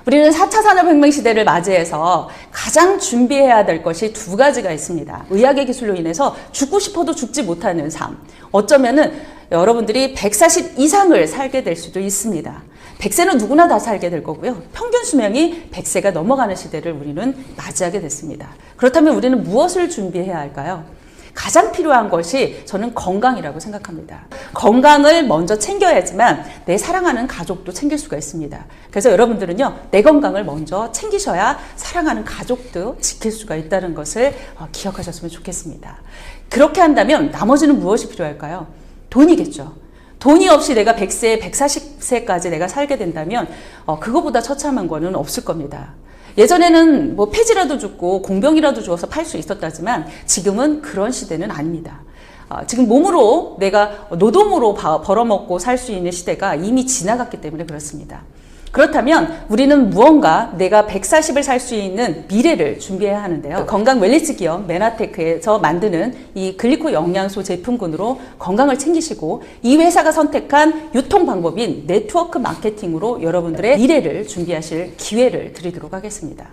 우리는 4차 산업혁명 시대를 맞이해서 가장 준비해야 될 것이 두 가지가 있습니다. 의학의 기술로 인해서 죽고 싶어도 죽지 못하는 삶. 어쩌면은 여러분들이 140 이상을 살게 될 수도 있습니다. 100세는 누구나 다 살게 될 거고요. 평균 수명이 100세가 넘어가는 시대를 우리는 맞이하게 됐습니다. 그렇다면 우리는 무엇을 준비해야 할까요? 가장 필요한 것이 저는 건강이라고 생각합니다. 건강을 먼저 챙겨야지만 내 사랑하는 가족도 챙길 수가 있습니다. 그래서 여러분들은요, 내 건강을 먼저 챙기셔야 사랑하는 가족도 지킬 수가 있다는 것을 기억하셨으면 좋겠습니다. 그렇게 한다면 나머지는 무엇이 필요할까요? 돈이겠죠. 돈이 없이 내가 100세, 140세까지 내가 살게 된다면 그거보다 처참한 거는 없을 겁니다. 예전에는 뭐 폐지라도 죽고 공병이라도 주어서 팔 수 있었다지만 지금은 그런 시대는 아닙니다. 지금 몸으로 내가 노동으로 벌어먹고 살 수 있는 시대가 이미 지나갔기 때문에 그렇습니다. 그렇다면 우리는 무언가 내가 140을 살 수 있는 미래를 준비해야 하는데요. 건강 웰니스 기업 메나테크에서 만드는 이 글리코 영양소 제품군으로 건강을 챙기시고 이 회사가 선택한 유통 방법인 네트워크 마케팅으로 여러분들의 미래를 준비하실 기회를 드리도록 하겠습니다.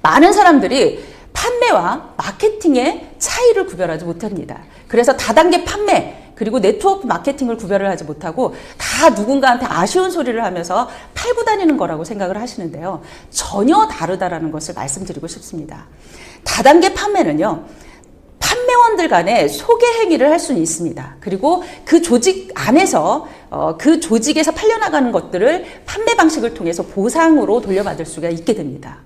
많은 사람들이 판매와 마케팅의 차이를 구별하지 못합니다. 그래서 다단계 판매 그리고 네트워크 마케팅을 구별을 하지 못하고 다 누군가한테 아쉬운 소리를 하면서 팔고 다니는 거라고 생각을 하시는데요. 전혀 다르다라는 것을 말씀드리고 싶습니다. 다단계 판매는요, 판매원들 간에 소개 행위를 할 수는 있습니다. 그리고 그 조직 안에서 그 조직에서 팔려나가는 것들을 판매 방식을 통해서 보상으로 돌려받을 수가 있게 됩니다.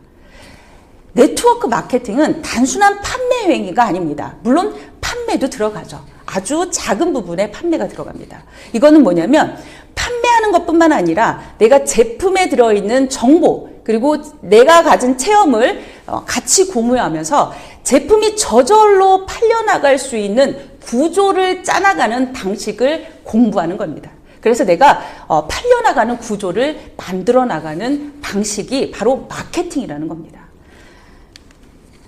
네트워크 마케팅은 단순한 판매 행위가 아닙니다. 물론 판매도 들어가죠. 아주 작은 부분에 판매가 들어갑니다. 이거는 뭐냐면 판매하는 것뿐만 아니라 내가 제품에 들어있는 정보 그리고 내가 가진 체험을 같이 공유하면서 제품이 저절로 팔려나갈 수 있는 구조를 짜나가는 방식을 공부하는 겁니다. 그래서 내가 팔려나가는 구조를 만들어 나가는 방식이 바로 마케팅이라는 겁니다.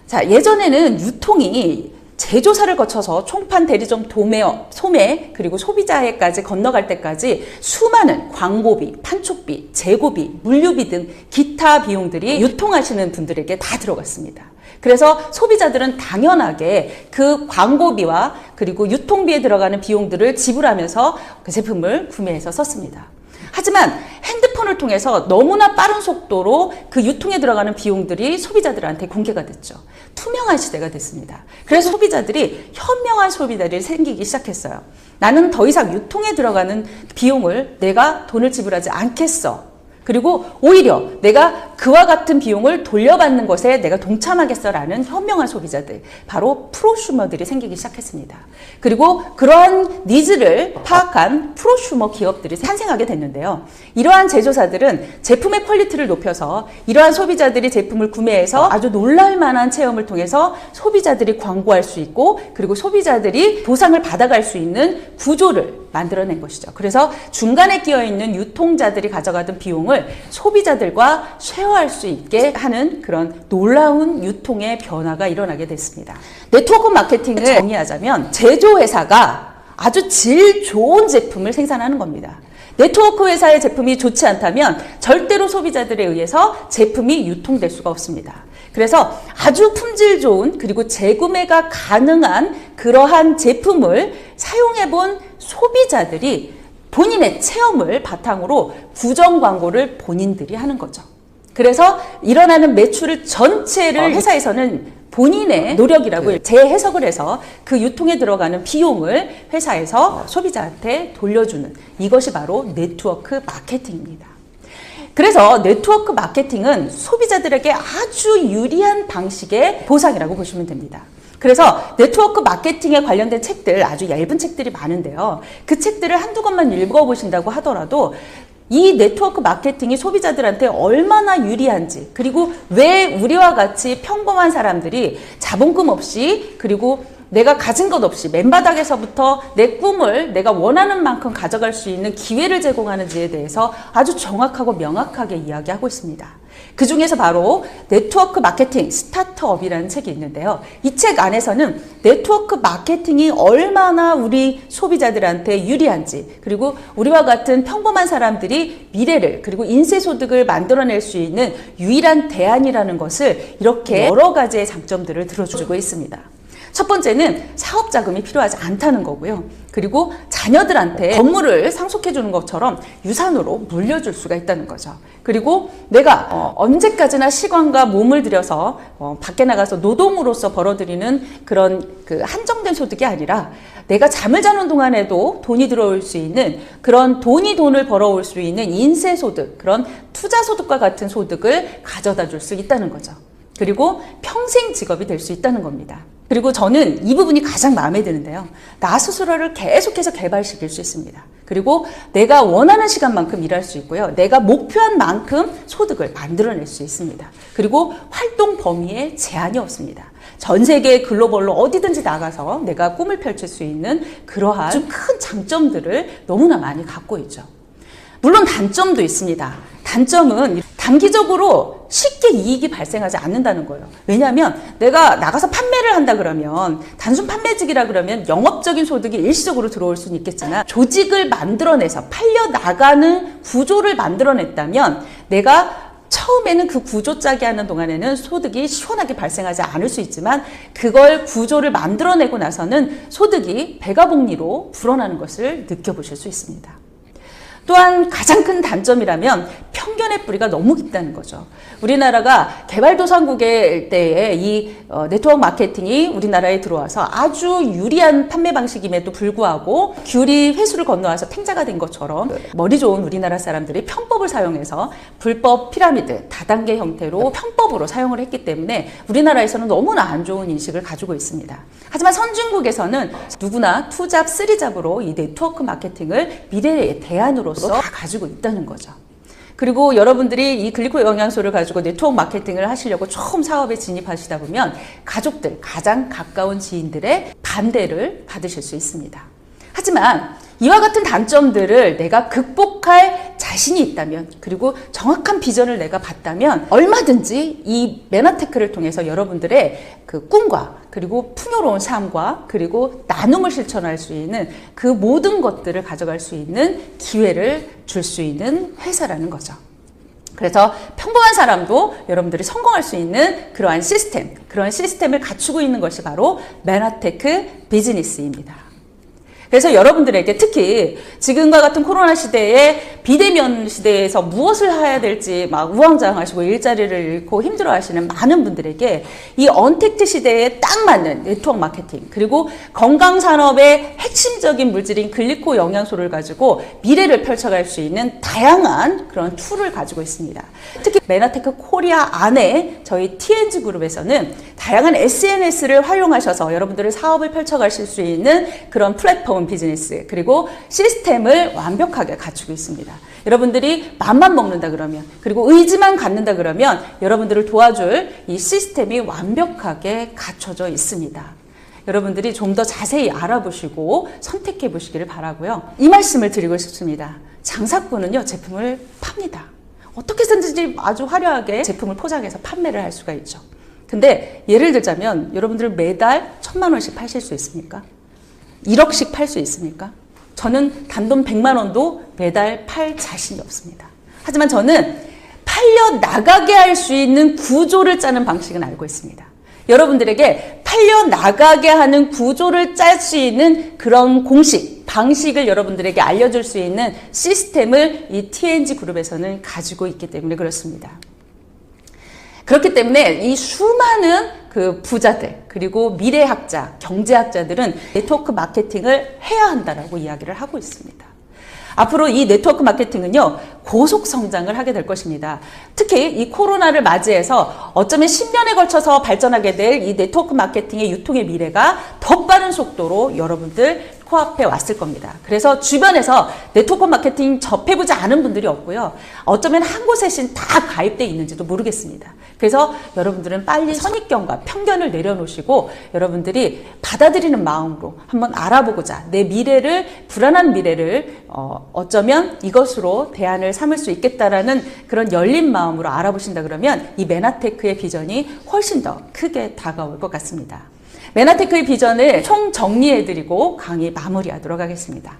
자, 예전에는 유통이 제조사를 거쳐서 총판, 대리점, 소매, 그리고 소비자에까지 건너갈 때까지 수많은 광고비, 판촉비, 재고비, 물류비 등 기타 비용들이 유통하시는 분들에게 다 들어갔습니다. 그래서 소비자들은 당연하게 그 광고비와 그리고 유통비에 들어가는 비용들을 지불하면서 그 제품을 구매해서 썼습니다. 하지만 핸드폰을 통해서 너무나 빠른 속도로 그 유통에 들어가는 비용들이 소비자들한테 공개가 됐죠. 투명한 시대가 됐습니다. 그래서 소비자들이 현명한 소비자들이 생기기 시작했어요. 나는 더 이상 유통에 들어가는 비용을 내가 돈을 지불하지 않겠어. 그리고 오히려 내가 그와 같은 비용을 돌려받는 것에 내가 동참하겠어라는 현명한 소비자들, 바로 프로슈머들이 생기기 시작했습니다. 그리고 그러한 니즈를 파악한 프로슈머 기업들이 탄생하게 됐는데요. 이러한 제조사들은 제품의 퀄리티를 높여서 이러한 소비자들이 제품을 구매해서 아주 놀랄 만한 체험을 통해서 소비자들이 광고할 수 있고 그리고 소비자들이 보상을 받아갈 수 있는 구조를 만들어낸 것이죠. 그래서 중간에 끼어있는 유통자들이 가져가던 비용을 소비자들과 쉐어할 수 있게 하는 그런 놀라운 유통의 변화가 일어나게 됐습니다. 네트워크 마케팅을 정의하자면 제조회사가 아주 질 좋은 제품을 생산하는 겁니다. 네트워크 회사의 제품이 좋지 않다면 절대로 소비자들에 의해서 제품이 유통될 수가 없습니다. 그래서 아주 품질 좋은 그리고 재구매가 가능한 그러한 제품을 사용해본 소비자들이 본인의 체험을 바탕으로 부정 광고를 본인들이 하는 거죠. 그래서 일어나는 매출을 전체를 회사에서는 본인의 노력이라고 재해석을 해서 그 유통에 들어가는 비용을 회사에서 소비자한테 돌려주는, 이것이 바로 네트워크 마케팅입니다. 그래서 네트워크 마케팅은 소비자들에게 아주 유리한 방식의 보상이라고 보시면 됩니다. 그래서 네트워크 마케팅에 관련된 책들, 아주 얇은 책들이 많은데요. 그 책들을 한두 권만 읽어보신다고 하더라도 이 네트워크 마케팅이 소비자들한테 얼마나 유리한지, 그리고 왜 우리와 같이 평범한 사람들이 자본금 없이 그리고 내가 가진 것 없이 맨바닥에서부터 내 꿈을 내가 원하는 만큼 가져갈 수 있는 기회를 제공하는지에 대해서 아주 정확하고 명확하게 이야기하고 있습니다. 그 중에서 바로 네트워크 마케팅 스타트업이라는 책이 있는데요. 이 책 안에서는 네트워크 마케팅이 얼마나 우리 소비자들한테 유리한지, 그리고 우리와 같은 평범한 사람들이 미래를 그리고 인쇄소득을 만들어낼 수 있는 유일한 대안이라는 것을 이렇게 여러 가지의 장점들을 들어주고 있습니다. 첫 번째는 사업 자금이 필요하지 않다는 거고요. 그리고 자녀들한테 건물을 상속해 주는 것처럼 유산으로 물려줄 수가 있다는 거죠. 그리고 내가 언제까지나 시간과 몸을 들여서 밖에 나가서 노동으로서 벌어들이는 그런 그 한정된 소득이 아니라 내가 잠을 자는 동안에도 돈이 들어올 수 있는 그런 돈을 벌어올 수 있는 인쇄소득, 그런 투자소득과 같은 소득을 가져다 줄 수 있다는 거죠. 그리고 평생 직업이 될 수 있다는 겁니다. 그리고 저는 이 부분이 가장 마음에 드는데요. 나 스스로를 계속해서 개발시킬 수 있습니다. 그리고 내가 원하는 시간만큼 일할 수 있고요. 내가 목표한 만큼 소득을 만들어낼 수 있습니다. 그리고 활동 범위에 제한이 없습니다. 전 세계 글로벌로 어디든지 나가서 내가 꿈을 펼칠 수 있는 그러한 좀 큰 장점들을 너무나 많이 갖고 있죠. 물론 단점도 있습니다. 단점은 단기적으로 쉽게 이익이 발생하지 않는다는 거예요. 왜냐하면 내가 나가서 판매를 한다 그러면 단순 판매직이라 그러면 영업적인 소득이 일시적으로 들어올 수는 있겠지만 조직을 만들어내서 팔려나가는 구조를 만들어냈다면 내가 처음에는 그 구조 짜기 하는 동안에는 소득이 시원하게 발생하지 않을 수 있지만 그걸 구조를 만들어내고 나서는 소득이 배가복리로 불어나는 것을 느껴보실 수 있습니다. 또한 가장 큰 단점이라면 편견의 뿌리가 너무 깊다는 거죠. 우리나라가 개발도상국일 때에 이 네트워크 마케팅이 우리나라에 들어와서 아주 유리한 판매 방식임에도 불구하고 귤이 회수를 건너와서 팽자가 된 것처럼 머리 좋은 우리나라 사람들이 편법을 사용해서 불법 피라미드, 다단계 형태로 편법으로 사용을 했기 때문에 우리나라에서는 너무나 안 좋은 인식을 가지고 있습니다. 하지만 선진국에서는 누구나 투잡, 쓰리잡으로 이 네트워크 마케팅을 미래의 대안으로서 다 가지고 있다는 거죠. 그리고 여러분들이 이 글리코 영양소를 가지고 네트워크 마케팅을 하시려고 처음 사업에 진입하시다 보면 가족들, 가장 가까운 지인들의 반대를 받으실 수 있습니다. 하지만 이와 같은 단점들을 내가 극복할 자신이 있다면, 그리고 정확한 비전을 내가 봤다면 얼마든지 이 메나테크를 통해서 여러분들의 그 꿈과 그리고 풍요로운 삶과 그리고 나눔을 실천할 수 있는 그 모든 것들을 가져갈 수 있는 기회를 줄 수 있는 회사라는 거죠. 그래서 평범한 사람도 여러분들이 성공할 수 있는 그러한 시스템, 그런 시스템을 갖추고 있는 것이 바로 메나테크 비즈니스입니다. 그래서 여러분들에게 특히 지금과 같은 코로나 시대에 비대면 시대에서 무엇을 해야 될지 막 우왕좌왕하시고 일자리를 잃고 힘들어하시는 많은 분들에게 이 언택트 시대에 딱 맞는 네트워크 마케팅, 그리고 건강산업의 핵심적인 물질인 글리코 영양소를 가지고 미래를 펼쳐갈 수 있는 다양한 그런 툴을 가지고 있습니다. 특히 메나테크 코리아 안에 저희 TNG 그룹에서는 다양한 SNS를 활용하셔서 여러분들의 사업을 펼쳐가실 수 있는 그런 플랫폼 비즈니스, 그리고 시스템을 완벽하게 갖추고 있습니다. 여러분들이 맘만 먹는다 그러면, 그리고 의지만 갖는다 그러면 여러분들을 도와줄 이 시스템이 완벽하게 갖춰져 있습니다. 여러분들이 좀 더 자세히 알아보시고 선택해 보시기를 바라고요. 이 말씀을 드리고 싶습니다. 장사꾼은요, 제품을 팝니다. 어떻게 해서든지 아주 화려하게 제품을 포장해서 판매를 할 수가 있죠. 근데 예를 들자면 여러분들 매달 1,000만 원씩 파실 수 있습니까? 1억씩 팔 수 있습니까? 저는 단돈 100만 원도 매달 팔 자신이 없습니다. 하지만 저는 팔려 나가게 할 수 있는 구조를 짜는 방식은 알고 있습니다. 여러분들에게 팔려 나가게 하는 구조를 짤 수 있는 그런 공식, 방식을 여러분들에게 알려줄 수 있는 시스템을 이 TNG 그룹에서는 가지고 있기 때문에 그렇습니다. 그렇기 때문에 이 수많은 그 부자들, 그리고 미래학자, 경제학자들은 네트워크 마케팅을 해야 한다라고 이야기를 하고 있습니다. 앞으로 이 네트워크 마케팅은요, 고속 성장을 하게 될 것입니다. 특히 이 코로나를 맞이해서 어쩌면 10년에 걸쳐서 발전하게 될 이 네트워크 마케팅의 유통의 미래가 더 빠른 속도로 여러분들 코앞에 왔을 겁니다. 그래서 주변에서 네트워크 마케팅 접해보지 않은 분들이 없고요. 어쩌면 한 곳에신 다 가입되어 있는지도 모르겠습니다. 그래서 여러분들은 빨리 선입견과 편견을 내려놓으시고 여러분들이 받아들이는 마음으로 한번 알아보고자 내 미래를, 불안한 미래를 어쩌면 이것으로 대안을 삼을 수 있겠다라는 그런 열린 마음으로 알아보신다 그러면 이 메나테크의 비전이 훨씬 더 크게 다가올 것 같습니다. 메나테크의 비전을 총 정리해드리고 강의 마무리하도록 하겠습니다.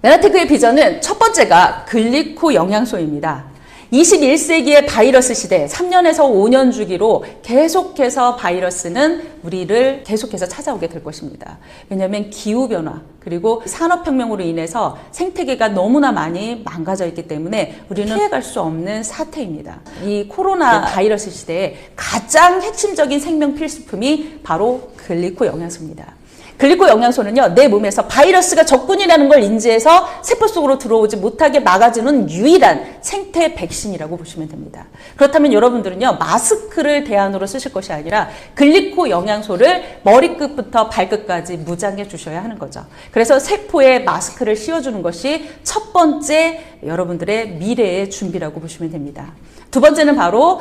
메나테크의 비전은 첫 번째가 글리코 영양소입니다. 21세기의 바이러스 시대, 3년에서 5년 주기로 계속해서 바이러스는 우리를 계속해서 찾아오게 될 것입니다. 왜냐하면 기후변화, 그리고 산업혁명으로 인해서 생태계가 너무나 많이 망가져 있기 때문에 우리는 피해갈 수 없는 사태입니다. 이 코로나 바이러스 시대에 가장 핵심적인 생명 필수품이 바로 글리코 영양소입니다. 글리코 영양소는요, 내 몸에서 바이러스가 적군이라는 걸 인지해서 세포 속으로 들어오지 못하게 막아주는 유일한 생태 백신이라고 보시면 됩니다. 그렇다면 여러분들은요, 마스크를 대안으로 쓰실 것이 아니라 글리코 영양소를 머리끝부터 발끝까지 무장해 주셔야 하는 거죠. 그래서 세포에 마스크를 씌워주는 것이 첫 번째 여러분들의 미래의 준비라고 보시면 됩니다. 두 번째는 바로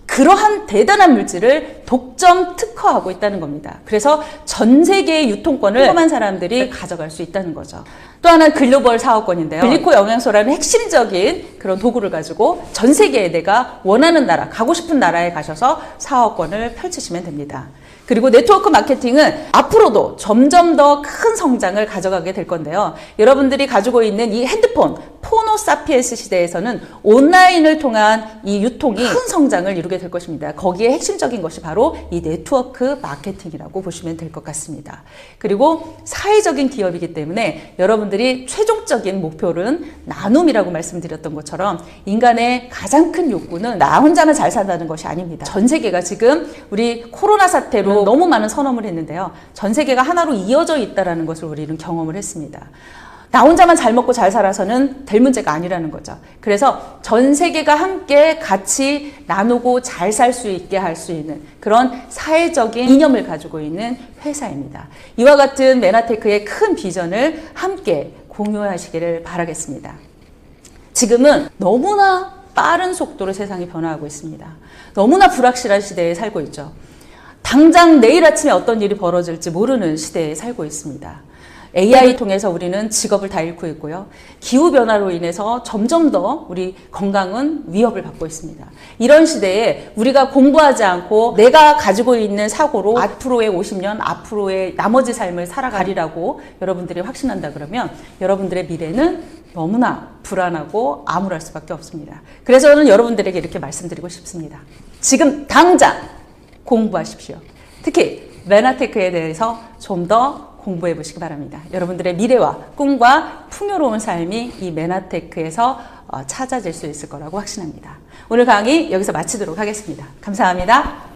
그러한 대단한 물질을 독점 특허하고 있다는 겁니다. 그래서 전 세계의 유통권을 평범한 사람들이 가져갈 수 있다는 거죠. 또 하나는 글로벌 사업권인데요. 글리코 영양소라는 핵심적인 그런 도구를 가지고 전 세계에 내가 원하는 나라, 가고 싶은 나라에 가셔서 사업권을 펼치시면 됩니다. 그리고 네트워크 마케팅은 앞으로도 점점 더 큰 성장을 가져가게 될 건데요. 여러분들이 가지고 있는 이 핸드폰, 포노사피엔스 시대에서는 온라인을 통한 이 유통이 큰 성장을 이루게 될 것입니다. 거기에 핵심적인 것이 바로 이 네트워크 마케팅이라고 보시면 될 것 같습니다. 그리고 사회적인 기업이기 때문에 여러분들이 최종적인 목표는 나눔이라고 말씀드렸던 것처럼 인간의 가장 큰 욕구는 나 혼자만 잘 산다는 것이 아닙니다. 전 세계가 지금 우리 코로나 사태로 너무 많은 선언을 했는데요. 전 세계가 하나로 이어져 있다는 것을 우리는 경험을 했습니다. 나 혼자만 잘 먹고 잘 살아서는 될 문제가 아니라는 거죠. 그래서 전 세계가 함께 같이 나누고 잘 살 수 있게 할 수 있는 그런 사회적인 이념을 가지고 있는 회사입니다. 이와 같은 메나테크의 큰 비전을 함께 공유하시기를 바라겠습니다. 지금은 너무나 빠른 속도로 세상이 변화하고 있습니다. 너무나 불확실한 시대에 살고 있죠. 당장 내일 아침에 어떤 일이 벌어질지 모르는 시대에 살고 있습니다. AI 통해서 우리는 직업을 다 잃고 있고요. 기후변화로 인해서 점점 더 우리 건강은 위협을 받고 있습니다. 이런 시대에 우리가 공부하지 않고 내가 가지고 있는 사고로 앞으로의 50년, 앞으로의 나머지 삶을 살아가리라고 여러분들이 확신한다 그러면 여러분들의 미래는 너무나 불안하고 암울할 수밖에 없습니다. 그래서 저는 여러분들에게 이렇게 말씀드리고 싶습니다. 지금 당장 공부하십시오. 특히 메나테크에 대해서 좀 더 공부해 보시기 바랍니다. 여러분들의 미래와 꿈과 풍요로운 삶이 이 메나테크에서 찾아질 수 있을 거라고 확신합니다. 오늘 강의 여기서 마치도록 하겠습니다. 감사합니다.